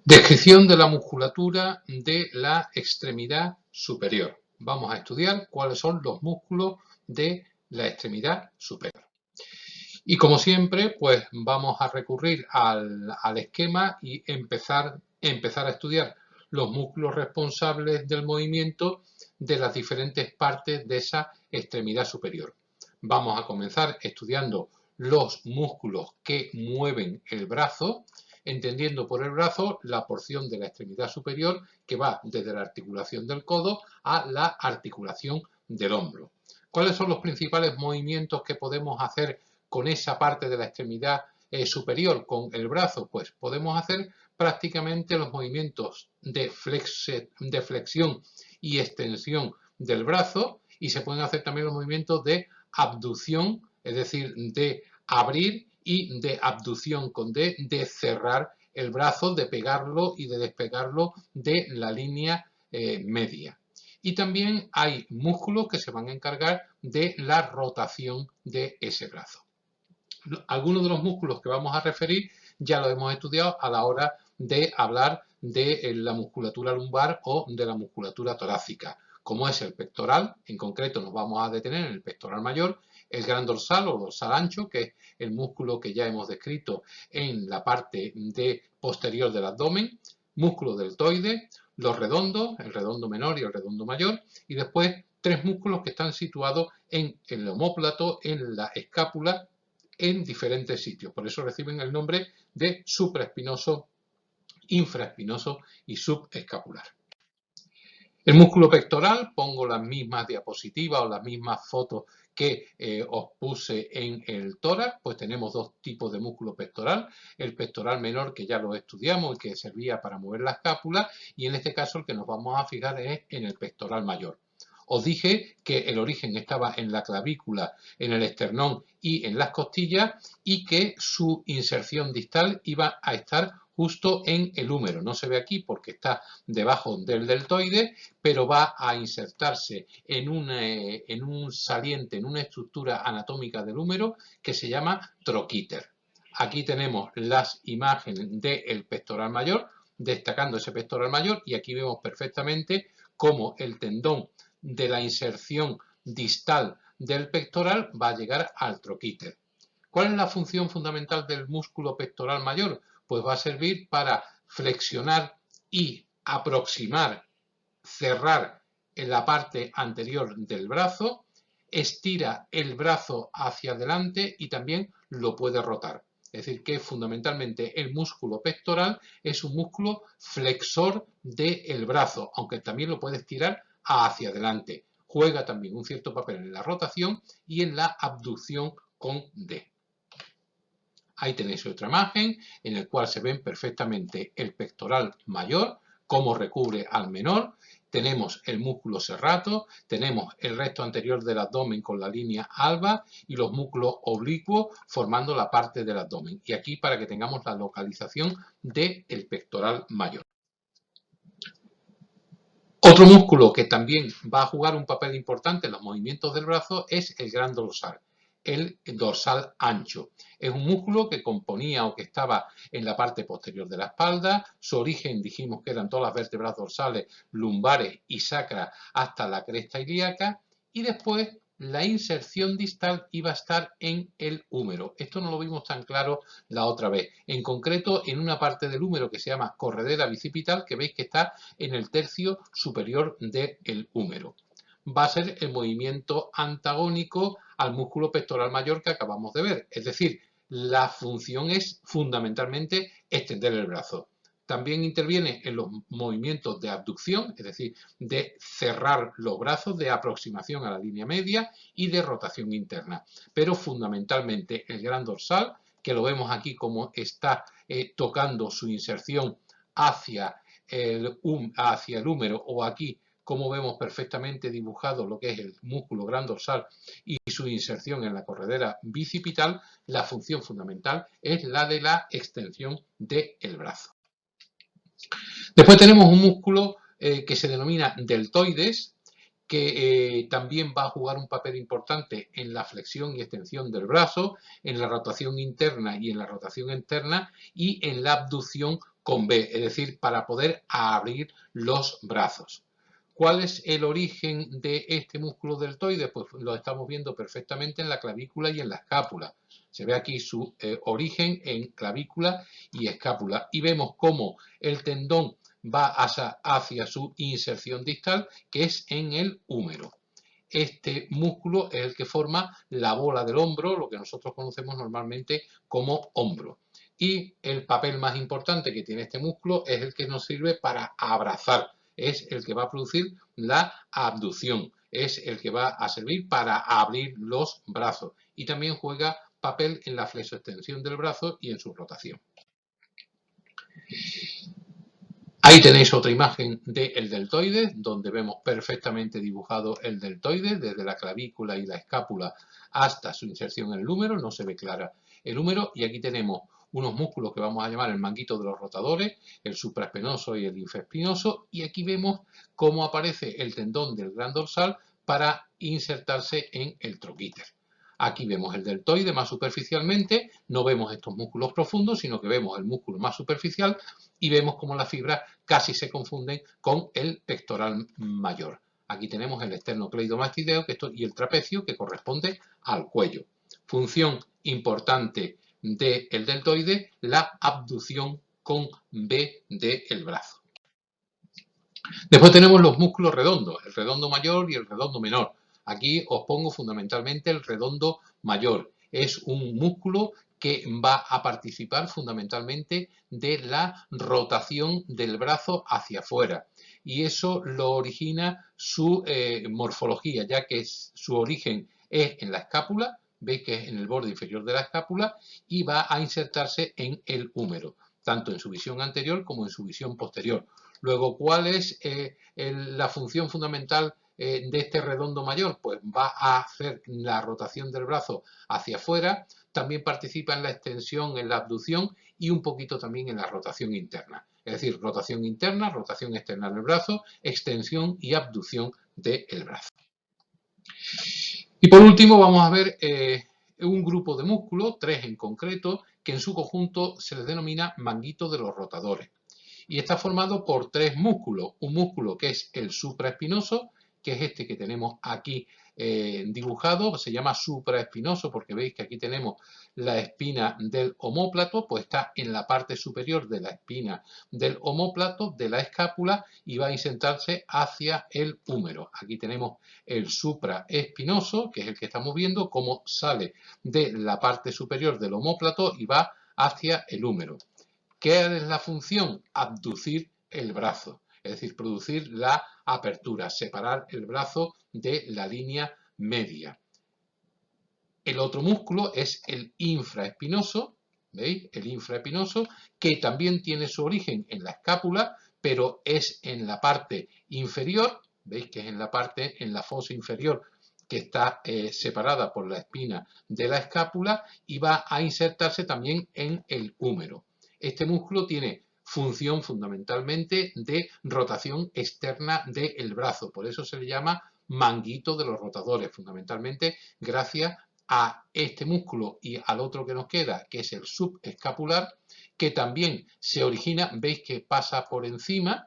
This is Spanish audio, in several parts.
Descripción de la musculatura de la extremidad superior. Vamos a estudiar cuáles son los músculos de la extremidad superior. Y como siempre, pues vamos a recurrir al esquema y empezar a estudiar los músculos responsables del movimiento de las diferentes partes de esa extremidad superior. Vamos a comenzar estudiando los músculos que mueven el brazo, entendiendo por el brazo la porción de la extremidad superior que va desde la articulación del codo a la articulación del hombro. ¿Cuáles son los principales movimientos que podemos hacer con esa parte de la extremidad superior, con el brazo? Pues podemos hacer prácticamente los movimientos de flexión y extensión del brazo, y se pueden hacer también los movimientos de abducción, es decir, de abrir, y de abducción con D, de cerrar el brazo, de pegarlo y de despegarlo de la línea media. Y también hay músculos que se van a encargar de la rotación de ese brazo. Algunos de los músculos que vamos a referir ya los hemos estudiado a la hora de hablar de la musculatura lumbar o de la musculatura torácica, como es el pectoral. En concreto nos vamos a detener en el pectoral mayor, el gran dorsal o dorsal ancho, que es el músculo que ya hemos descrito en la parte posterior del abdomen, músculo deltoide, los redondos, el redondo menor y el redondo mayor, y después tres músculos que están situados en el omóplato, en la escápula, en diferentes sitios. Por eso reciben el nombre de supraespinoso, infraespinoso y subescapular. El músculo pectoral, pongo las mismas diapositivas o las mismas fotos que os puse en el tórax. Pues tenemos dos tipos de músculo pectoral: el pectoral menor, que ya lo estudiamos y que servía para mover la escápula, y en este caso el que nos vamos a fijar es en el pectoral mayor. Os dije que el origen estaba en la clavícula, en el esternón y en las costillas, y que su inserción distal iba a estar justo en el húmero. No se ve aquí porque está debajo del deltoide, pero va a insertarse en un saliente, en una estructura anatómica del húmero que se llama troquíter. Aquí tenemos las imágenes del pectoral mayor, destacando ese pectoral mayor, y aquí vemos perfectamente cómo el tendón de la inserción distal del pectoral va a llegar al troquíter. ¿Cuál es la función fundamental del músculo pectoral mayor? Pues va a servir para flexionar y aproximar, cerrar en la parte anterior del brazo, estira el brazo hacia adelante y también lo puede rotar. Es decir, que fundamentalmente el músculo pectoral es un músculo flexor del brazo, aunque también lo puede estirar hacia adelante. Juega también un cierto papel en la rotación y en la abducción con D. Ahí tenéis otra imagen en la cual se ven perfectamente el pectoral mayor, cómo recubre al menor. Tenemos el músculo serrato, tenemos el resto anterior del abdomen con la línea alba y los músculos oblicuos formando la parte del abdomen. Y aquí para que tengamos la localización del pectoral mayor. Otro músculo que también va a jugar un papel importante en los movimientos del brazo es el gran dorsal, el dorsal ancho. Es un músculo que componía o que estaba en la parte posterior de la espalda. Su origen dijimos que eran todas las vértebras dorsales, lumbares y sacra hasta la cresta ilíaca, y después la inserción distal iba a estar en el húmero. Esto no lo vimos tan claro la otra vez. En concreto, en una parte del húmero que se llama corredera bicipital, que veis que está en el tercio superior del húmero. Va a ser el movimiento antagónico al músculo pectoral mayor que acabamos de ver. Es decir, la función es fundamentalmente extender el brazo. También interviene en los movimientos de abducción, es decir, de cerrar los brazos, de aproximación a la línea media y de rotación interna. Pero fundamentalmente el gran dorsal, que lo vemos aquí como está tocando su inserción hacia el húmero, o aquí como vemos perfectamente dibujado lo que es el músculo gran dorsal y su inserción en la corredera bicipital. La función fundamental es la de la extensión del brazo. Después tenemos un músculo que se denomina deltoides, que también va a jugar un papel importante en la flexión y extensión del brazo, en la rotación interna y en la rotación externa, y en la abducción con B, es decir, para poder abrir los brazos. ¿Cuál es el origen de este músculo deltoide? Pues lo estamos viendo perfectamente en la clavícula y en la escápula. Se ve aquí su origen en clavícula y escápula y vemos cómo el tendón va hacia su inserción distal, que es en el húmero. Este músculo es el que forma la bola del hombro, lo que nosotros conocemos normalmente como hombro. Y el papel más importante que tiene este músculo es el que nos sirve para abrazar, es el que va a producir la abducción, es el que va a servir para abrir los brazos y también juega papel en la flexoextensión del brazo y en su rotación. Ahí tenéis otra imagen del deltoide, donde vemos perfectamente dibujado el deltoide, desde la clavícula y la escápula hasta su inserción en el húmero, no se ve clara el húmero, y aquí tenemos unos músculos que vamos a llamar el manguito de los rotadores, el supraespinoso y el infraespinoso, y aquí vemos cómo aparece el tendón del gran dorsal para insertarse en el troquíter. Aquí vemos el deltoide más superficialmente, no vemos estos músculos profundos, sino que vemos el músculo más superficial y vemos cómo las fibras casi se confunden con el pectoral mayor. Aquí tenemos el esternocleidomastideo y el trapecio, que corresponde al cuello. Función importante del deltoide, la abducción con B del brazo. Después tenemos los músculos redondos, el redondo mayor y el redondo menor. Aquí os pongo fundamentalmente el redondo mayor. Es un músculo que va a participar fundamentalmente de la rotación del brazo hacia afuera. Y eso lo origina su morfología, ya que su origen es en la escápula, veis que es en el borde inferior de la escápula, y va a insertarse en el húmero, tanto en su visión anterior como en su visión posterior. Luego, ¿cuál es la función fundamental de este redondo mayor? Pues va a hacer la rotación del brazo hacia afuera, también participa en la extensión, en la abducción y un poquito también en la rotación interna. Es decir, rotación interna, rotación externa del brazo, extensión y abducción del brazo. Y por último vamos a ver un grupo de músculos, 3 en concreto, que en su conjunto se les denomina manguito de los rotadores. Y está formado por 3 músculos. Un músculo que es el supraespinoso, que es este que tenemos aquí dibujado, se llama supraespinoso porque veis que aquí tenemos la espina del omóplato, pues está en la parte superior de la espina del omóplato, de la escápula, y va a insertarse hacia el húmero. Aquí tenemos el supraespinoso, que es el que estamos viendo, cómo sale de la parte superior del omóplato y va hacia el húmero. ¿Qué es la función? Abducir el brazo, es decir, producir la apertura, separar el brazo de la línea media. El otro músculo es el infraespinoso, ¿veis? El infraespinoso, que también tiene su origen en la escápula, pero es en la parte inferior, ¿veis? Que es en la fosa inferior, que está separada por la espina de la escápula, y va a insertarse también en el húmero. Este músculo tiene función fundamentalmente de rotación externa del brazo, por eso se le llama manguito de los rotadores, fundamentalmente gracias a este músculo y al otro que nos queda, que es el subescapular, que también se origina, veis que pasa por encima,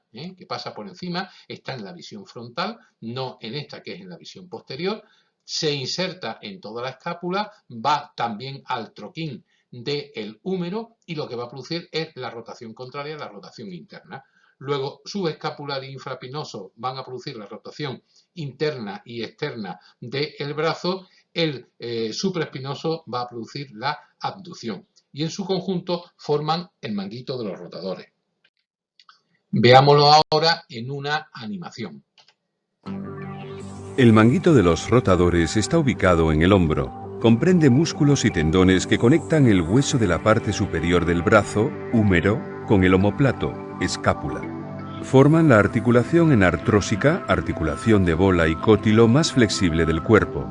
está en la visión frontal, no en esta que es en la visión posterior, se inserta en toda la escápula, va también al troquín del húmero y lo que va a producir es la rotación contraria, la rotación interna. Luego, subescapular e infraespinoso van a producir la rotación interna y externa del brazo. El supraespinoso va a producir la abducción. Y en su conjunto forman el manguito de los rotadores. Veámoslo ahora en una animación. El manguito de los rotadores está ubicado en el hombro. Comprende músculos y tendones que conectan el hueso de la parte superior del brazo, húmero, con el omóplato, escápula. Forman la articulación enartrósica, articulación de bola y cótilo más flexible del cuerpo.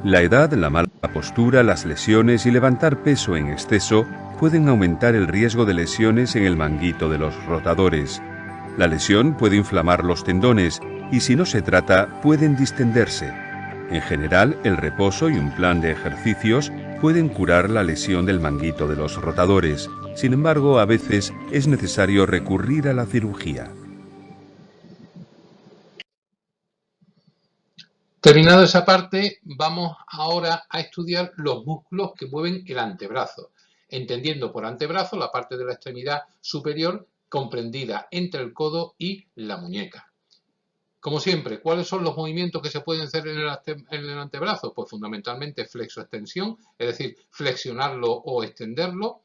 La edad, la mala postura, las lesiones y levantar peso en exceso pueden aumentar el riesgo de lesiones en el manguito de los rotadores. La lesión puede inflamar los tendones y si no se trata pueden distenderse. En general, el reposo y un plan de ejercicios pueden curar la lesión del manguito de los rotadores. Sin embargo, a veces es necesario recurrir a la cirugía. Terminado esa parte, vamos ahora a estudiar los músculos que mueven el antebrazo, entendiendo por antebrazo la parte de la extremidad superior comprendida entre el codo y la muñeca. Como siempre, ¿cuáles son los movimientos que se pueden hacer en el antebrazo? Pues fundamentalmente flexo-extensión, es decir, flexionarlo o extenderlo.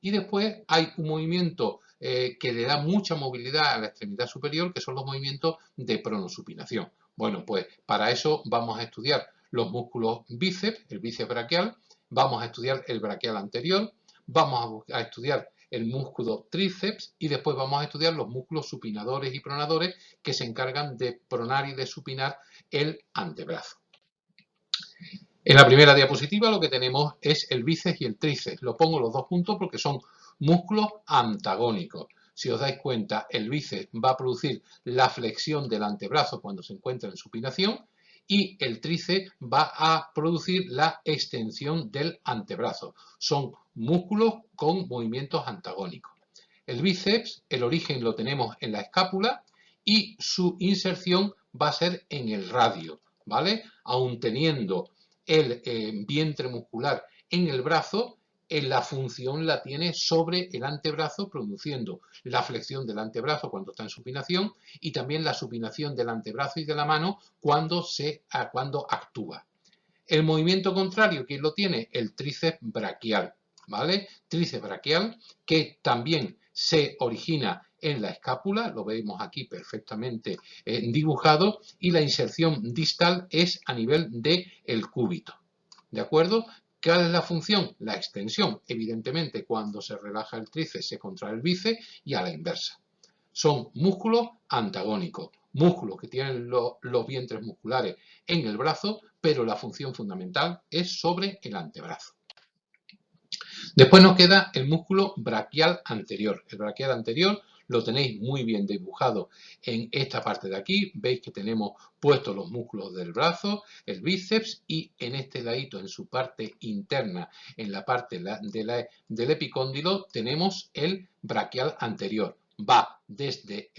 Y después hay un movimiento que le da mucha movilidad a la extremidad superior, que son los movimientos de pronosupinación. Bueno, pues para eso vamos a estudiar los músculos bíceps, el bíceps braquial, vamos a estudiar el braquial anterior, vamos a estudiar el músculo tríceps y después vamos a estudiar los músculos supinadores y pronadores que se encargan de pronar y de supinar el antebrazo. En la primera diapositiva lo que tenemos es el bíceps y el tríceps. Lo pongo los dos juntos porque son músculos antagónicos. Si os dais cuenta, el bíceps va a producir la flexión del antebrazo cuando se encuentra en supinación y el tríceps va a producir la extensión del antebrazo. Son músculos con movimientos antagónicos. El bíceps, el origen lo tenemos en la escápula y su inserción va a ser en el radio, ¿vale? Aun teniendo el vientre muscular en el brazo, la función la tiene sobre el antebrazo, produciendo la flexión del antebrazo cuando está en supinación y también la supinación del antebrazo y de la mano cuando actúa. El movimiento contrario, ¿quién lo tiene? El tríceps braquial, ¿vale? Tríceps braquial que también se origina en la escápula, lo vemos aquí perfectamente dibujado, y la inserción distal es a nivel del cúbito, ¿de acuerdo? ¿Cuál es la función? La extensión. Evidentemente, cuando se relaja el tríceps se contrae el bíceps y a la inversa. Son músculos antagónicos, músculos que tienen los vientres musculares en el brazo, pero la función fundamental es sobre el antebrazo. Después nos queda el músculo braquial anterior. El braquial anterior lo tenéis muy bien dibujado en esta parte de aquí. Veis que tenemos puestos los músculos del brazo, el bíceps y en este ladito, en su parte interna, en la parte del epicóndilo, tenemos el braquial anterior. Va desde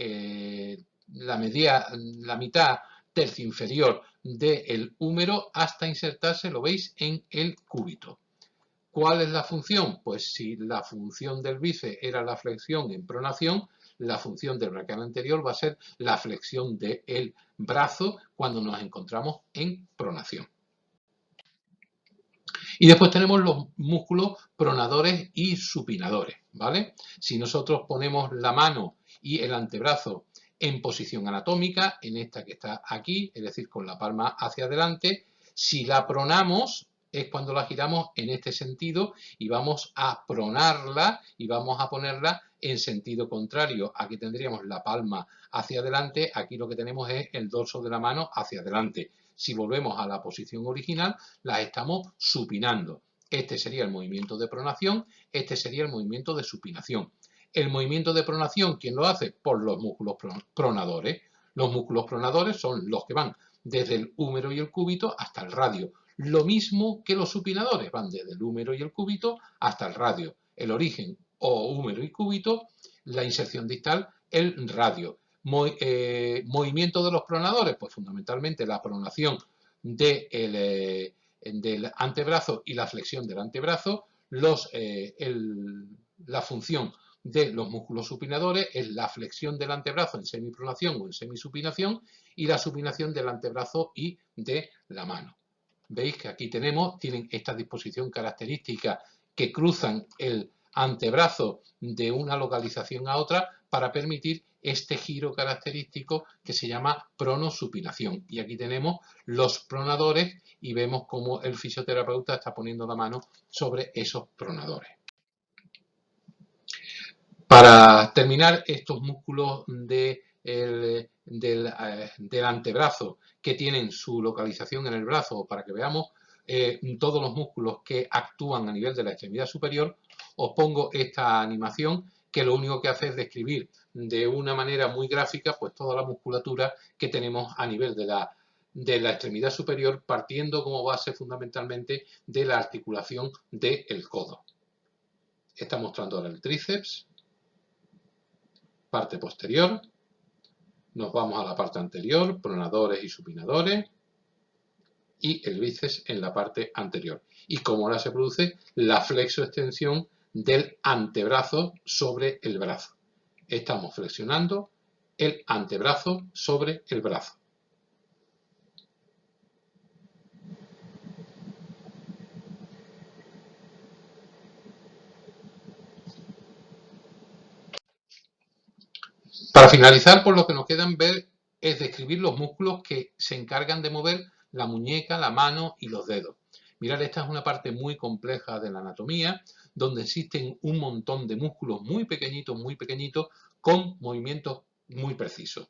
la mitad tercio inferior del húmero hasta insertarse, lo veis, en el cúbito. ¿Cuál es la función? Pues si la función del bíceps era la flexión en pronación, la función del braquial anterior va a ser la flexión del brazo cuando nos encontramos en pronación. Y después tenemos los músculos pronadores y supinadores, ¿vale? Si nosotros ponemos la mano y el antebrazo en posición anatómica, en esta que está aquí, es decir, con la palma hacia adelante, si la pronamos es cuando la giramos en este sentido y vamos a pronarla y vamos a ponerla en sentido contrario. Aquí tendríamos la palma hacia adelante, aquí lo que tenemos es el dorso de la mano hacia adelante. Si volvemos a la posición original, las estamos supinando. Este sería el movimiento de pronación, este sería el movimiento de supinación. El movimiento de pronación, ¿quién lo hace? Por los músculos pronadores. Los músculos pronadores son los que van desde el húmero y el cúbito hasta el radio. Lo mismo que los supinadores, van desde el húmero y el cúbito hasta el radio. El origen o húmero y cúbito, la inserción distal, el radio. Movimiento de los pronadores, pues fundamentalmente la pronación del antebrazo y la flexión del antebrazo. La función de los músculos supinadores es la flexión del antebrazo en semipronación o en semisupinación y la supinación del antebrazo y de la mano. Veis que aquí tienen esta disposición característica que cruzan el antebrazo de una localización a otra para permitir este giro característico que se llama pronosupinación. Y aquí tenemos los pronadores y vemos cómo el fisioterapeuta está poniendo la mano sobre esos pronadores. Para terminar, estos músculos del antebrazo que tienen su localización en el brazo, para que veamos todos los músculos que actúan a nivel de la extremidad superior, os pongo esta animación que lo único que hace es describir de una manera muy gráfica pues toda la musculatura que tenemos a nivel de la de la extremidad superior, partiendo como base fundamentalmente de la articulación del codo. Está mostrando ahora el tríceps, parte posterior. Nos vamos a la parte anterior, pronadores y supinadores, y el bíceps en la parte anterior. Y como ahora se produce la flexoextensión del antebrazo sobre el brazo. Estamos flexionando el antebrazo sobre el brazo. Para finalizar, por lo que nos quedan ver es describir los músculos que se encargan de mover la muñeca, la mano y los dedos. Mirad, esta es una parte muy compleja de la anatomía, donde existen un montón de músculos muy pequeñitos, con movimientos muy precisos.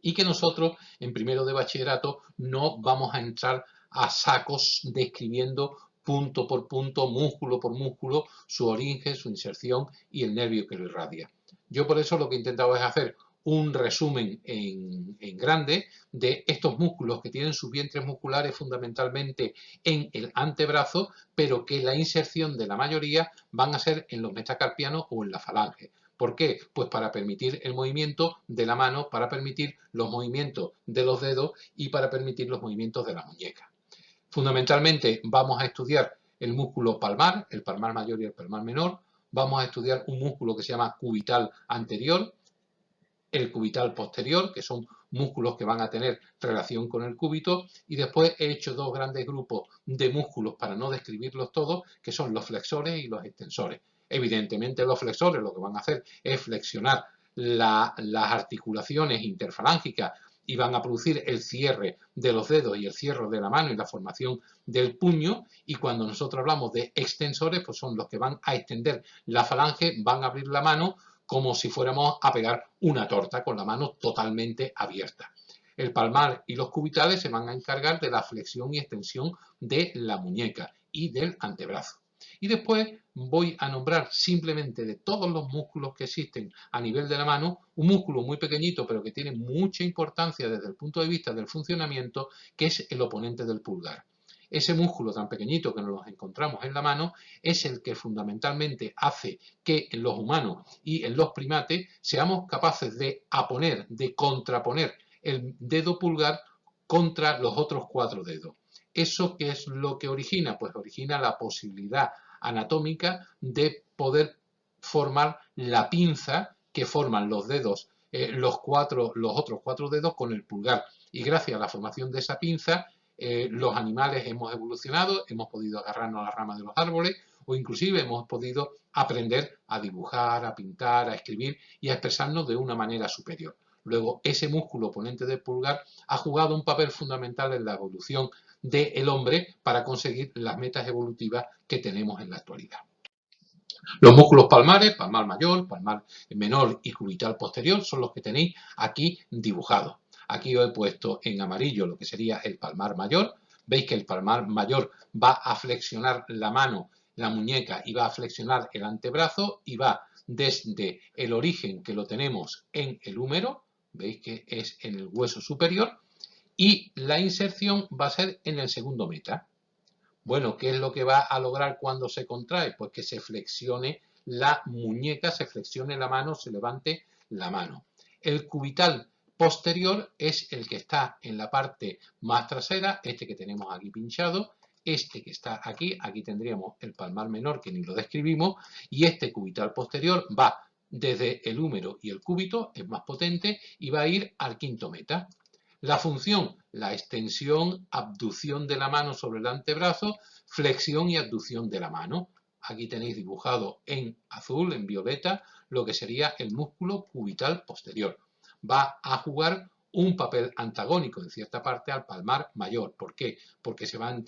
Y que nosotros, en primero de bachillerato, no vamos a entrar a sacos describiendo punto por punto, músculo por músculo, su origen, su inserción y el nervio que lo irradia. Yo por eso lo que he intentado es hacer un resumen en grande de estos músculos que tienen sus vientres musculares fundamentalmente en el antebrazo, pero que la inserción de la mayoría van a ser en los metacarpianos o en la falange. ¿Por qué? Pues para permitir el movimiento de la mano, para permitir los movimientos de los dedos y para permitir los movimientos de la muñeca. Fundamentalmente vamos a estudiar el músculo palmar, el palmar mayor y el palmar menor. Vamos a estudiar un músculo que se llama cubital anterior, el cubital posterior, que son músculos que van a tener relación con el cúbito, y después he hecho dos grandes grupos de músculos para no describirlos todos, que son los flexores y los extensores. Evidentemente los flexores lo que van a hacer es flexionar las articulaciones interfalángicas y van a producir el cierre de los dedos y el cierre de la mano y la formación del puño, y cuando nosotros hablamos de extensores, pues son los que van a extender la falange, van a abrir la mano como si fuéramos a pegar una torta con la mano totalmente abierta. El palmar y los cubitales se van a encargar de la flexión y extensión de la muñeca y del antebrazo. Y después voy a nombrar simplemente de todos los músculos que existen a nivel de la mano, un músculo muy pequeñito pero que tiene mucha importancia desde el punto de vista del funcionamiento, que es el oponente del pulgar. Ese músculo tan pequeñito que nos encontramos en la mano es el que fundamentalmente hace que en los humanos y en los primates seamos capaces de contraponer el dedo pulgar contra los otros 4 dedos. ¿Eso qué es lo que origina? Pues origina la posibilidad anatómica de poder formar la pinza que forman los dedos, los otros 4 dedos con el pulgar. Y gracias a la formación de esa pinza, los animales hemos evolucionado, hemos podido agarrarnos a las ramas de los árboles o inclusive hemos podido aprender a dibujar, a pintar, a escribir y a expresarnos de una manera superior. Luego, ese músculo oponente del pulgar ha jugado un papel fundamental en la evolución del hombre para conseguir las metas evolutivas que tenemos en la actualidad. Los músculos palmares, palmar mayor, palmar menor y cubital posterior, son los que tenéis aquí dibujados. Aquí os he puesto en amarillo lo que sería el palmar mayor. Veis que el palmar mayor va a flexionar la mano, la muñeca, y va a flexionar el antebrazo y va desde el origen que lo tenemos en el húmero, veis que es en el hueso superior, y la inserción va a ser en el segundo meta. Bueno, ¿qué es lo que va a lograr cuando se contrae? Pues que se flexione la muñeca, se flexione la mano, se levante la mano. El cubital posterior es el que está en la parte más trasera, este que tenemos aquí pinchado, este que está aquí, aquí tendríamos el palmar menor que ni lo describimos, y este cubital posterior va desde el húmero y el cúbito, es más potente, y va a ir al quinto meta. La función, la extensión, abducción de la mano sobre el antebrazo, flexión y abducción de la mano. Aquí tenéis dibujado en azul, en violeta, lo que sería el músculo cubital posterior. Va a jugar un papel antagónico en cierta parte al palmar mayor. ¿Por qué? Porque se va a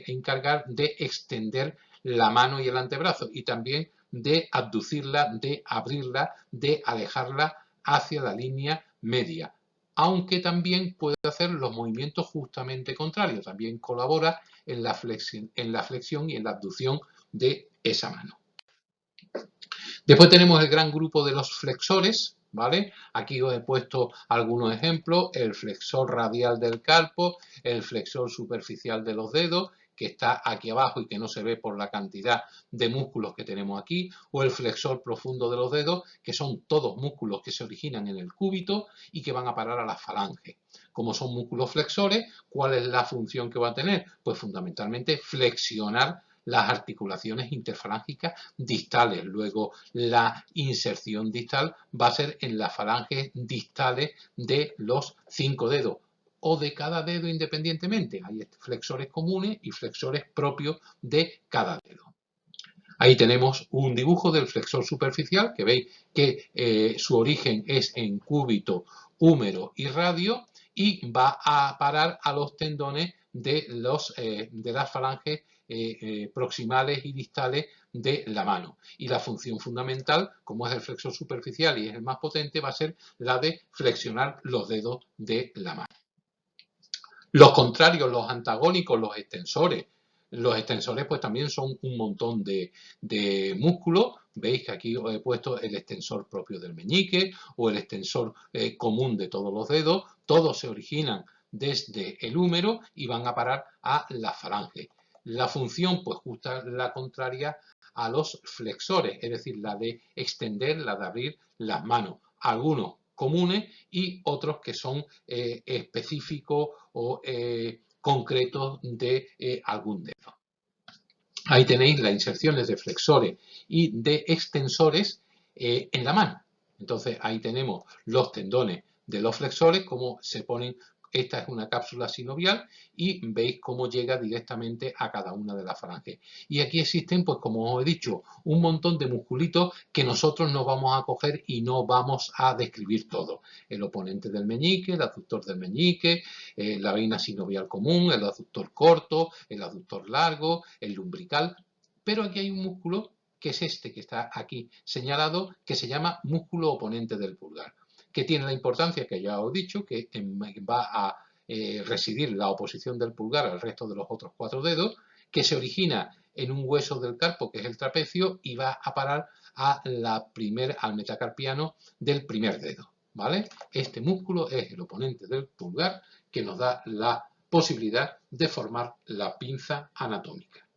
encargar de extender la mano y el antebrazo y también de abducirla, de abrirla, de alejarla hacia la línea media. Aunque también puede hacer los movimientos justamente contrarios, también colabora en la flexión y en la abducción de esa mano. Después tenemos el gran grupo de los flexores, ¿vale? Aquí os he puesto algunos ejemplos: el flexor radial del carpo, el flexor superficial de los dedos, que está aquí abajo y que no se ve por la cantidad de músculos que tenemos aquí, o el flexor profundo de los dedos, que son todos músculos que se originan en el cúbito y que van a parar a las falanges. Como son músculos flexores, ¿cuál es la función que va a tener? Pues fundamentalmente flexionar las articulaciones interfalángicas distales. Luego la inserción distal va a ser en las falanges distales de los 5 dedos o de cada dedo independientemente. Hay flexores comunes y flexores propios de cada dedo. Ahí tenemos un dibujo del flexor superficial, que veis que su origen es en cúbito, húmero y radio, y va a parar a los tendones de las falanges proximales y distales de la mano. Y la función fundamental, como es el flexor superficial y es el más potente, va a ser la de flexionar los dedos de la mano. Los contrarios, los antagónicos, los extensores. Los extensores pues también son un montón de músculos. Veis que aquí os he puesto el extensor propio del meñique o el extensor común de todos los dedos. Todos se originan desde el húmero y van a parar a la falange. La función pues justa la contraria a los flexores, es decir, la de extender, la de abrir las manos. Algunos comunes y otros que son específicos o concretos de algún dedo. Ahí tenéis las inserciones de flexores y de extensores en la mano. Entonces ahí tenemos los tendones de los flexores, cómo se ponen. Esta es una cápsula sinovial y veis cómo llega directamente a cada una de las falanges. Y aquí existen, pues como os he dicho, un montón de musculitos que nosotros no vamos a coger y no vamos a describir todo. El oponente del meñique, el aductor del meñique, la veina sinovial común, el aductor corto, el aductor largo, el lumbrical. Pero aquí hay un músculo que es este que está aquí señalado, que se llama músculo oponente del pulgar, que tiene la importancia que ya os he dicho, que va a residir la oposición del pulgar al resto de los otros 4 dedos, que se origina en un hueso del carpo, que es el trapecio, y va a parar al metacarpiano del primer dedo, ¿vale? Este músculo es el oponente del pulgar, que nos da la posibilidad de formar la pinza anatómica.